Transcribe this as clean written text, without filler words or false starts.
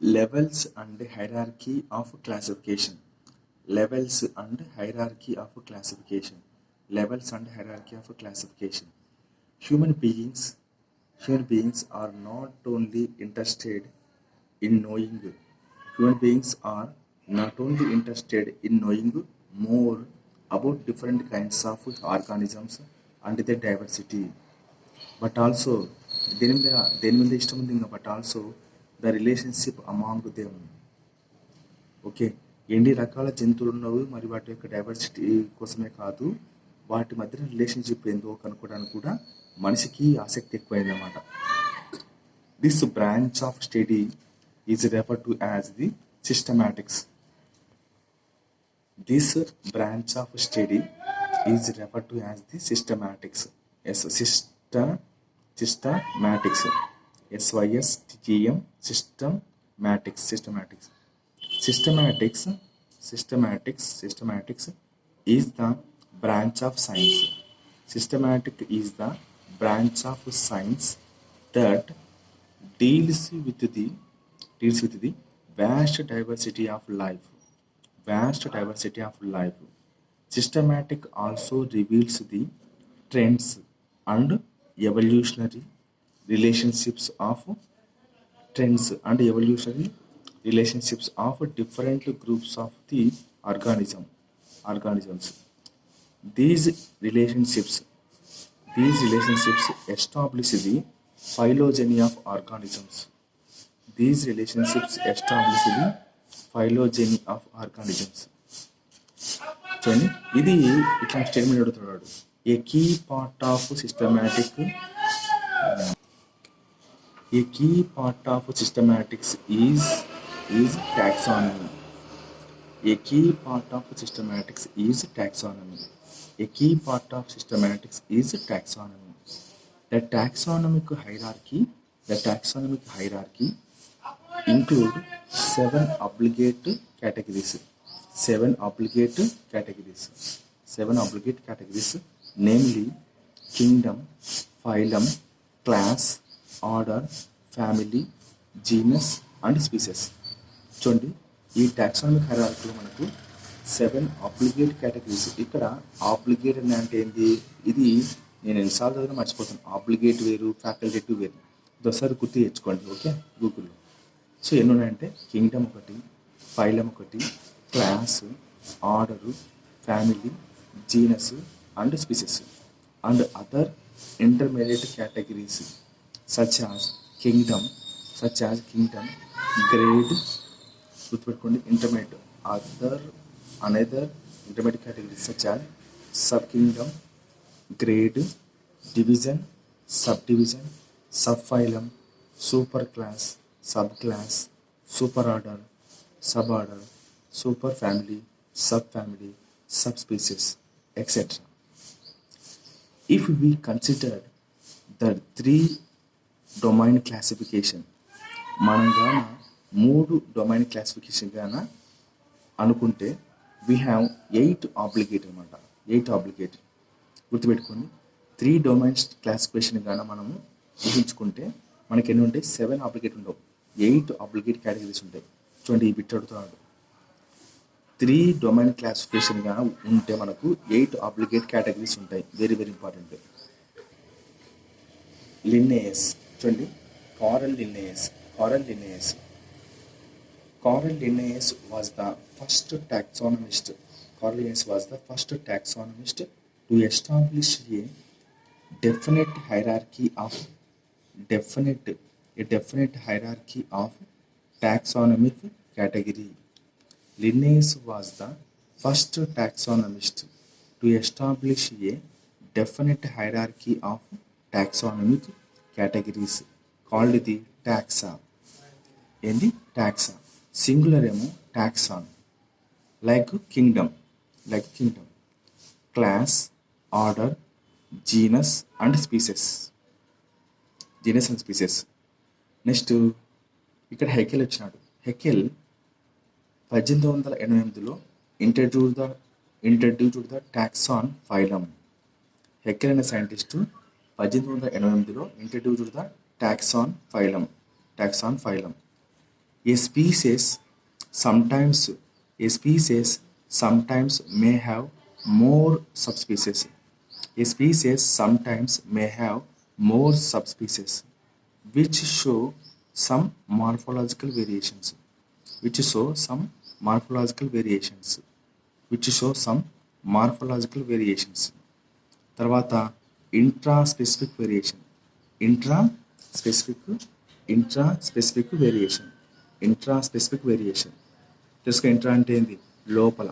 Levels and hierarchy of classification. Levels and hierarchy of classification. Levels and hierarchy of classification. Human beings, human beings are not only interested in knowing. Human beings are not only interested in knowing more about different kinds of organisms and their diversity, but also దేని మీద ఇష్టం ఉంది ఇంకా but also the relationship among them. Okay, ఎన్ని రకాల జంతువులు ఉన్నవి మరి వాటి యొక్క డైవర్సిటీ కోసమే కాదు, వాటి మధ్యన రిలేషన్షిప్ ఏందో కనుక్కోవడానికి కూడా మనిషికి ఆసక్తి ఎక్కువైందన్నమాట. This branch of study is refer to as the systematics. This branch of study is refer to as the systematics. Systematics. SYSTEM. Systematics. Systematics is the branch of science. Systematic is the branch of science that deals with the vast diversity of life. Systematic also reveals the trends and evolutionary relationships of different groups of the organisms. These relationships establish the phylogeny of organisms. చూడండి, ఇది ఇట్లా statement అడుగుతున్నాడు. A key part of systematics is taxonomy. A key part of systematics is taxonomy. The taxonomic hierarchy include 7 obligate categories. 7 obligate categories, namely kingdom, phylum, class, order, family, genus and species. చూడండి, ఈ taxonomic హైరార్కీలో మనకు 7 obligate categories. ఇక్కడ obligate అంటే ఏంది, ఇది నేను ఎన్నిసార్లు చదివినా మర్చిపోతాను. ఆబ్లిగేట్ వేరు, ఫ్యాకల్టేటివ్ వేరు. ఇది ఒకసారి గుర్తు తెచ్చుకోండి, ఓకే, గూగుల్లో. సో ఎన్ని ఉన్నాయంటే కింగ్డమ్ ఒకటి, ఫైలం ఒకటి, class, order, family, genus and species, and other intermediate categories such as kingdom, grade, గుర్తుపెట్టుకోండి, intermediate, another intermediate categories such as subkingdom, grade, division, subdivision, subphylum, superclass, subclass, superorder, suborder, superfamily, subfamily, subspecies, etc. If we consider the 3 domain classification, మనం గాన 3 domain classification గాన అనుకుంటే we have 8 obligate అన్నమాట. 8 obligate గుర్తుపెట్టుకోండి. 3 domains classification గాన మనము ఊహించుకుంటే మనకి ఎన్ని ఉంటాయి? 7 obligate ఉండవు, 8 obligate కేటగిరీస్ ఉంటాయి. చూడండి, ఈ బిట్ అడుగుతున్నాడు. 3 డొమైన్ క్లాసిఫికేషన్గా ఉంటే మనకు 8 ఆబ్లిగేట్ కేటగిరీస్ ఉంటాయి. Very very important. లిన్నేయస్, చూడండి, Carl Linnaeus was the first taxonomist. To establish a definite hierarchy of taxonomic category. Linnaeus was the first taxonomist to establish a definite hierarchy of taxonomic categories called the taxa. ఏంది? taxa. Singular ఏమో taxon. like kingdom, class, order, genus and species. Next ఇక్కడ Haeckel వచ్చినాడు. Haeckel 1888లో introduced the taxon phylum. Haeckel అనే scientist 1888లో introduced the taxon phylum. A species sometimes may have more subspecies. A species sometimes may have more subspecies, which show some morphological variations. Which show some morphological variations. Which show some morphological variations. తర్వాత intraspecific variation. Intraspecific variation తెలుసుక. Intra అంటే ఏంది? లోపల.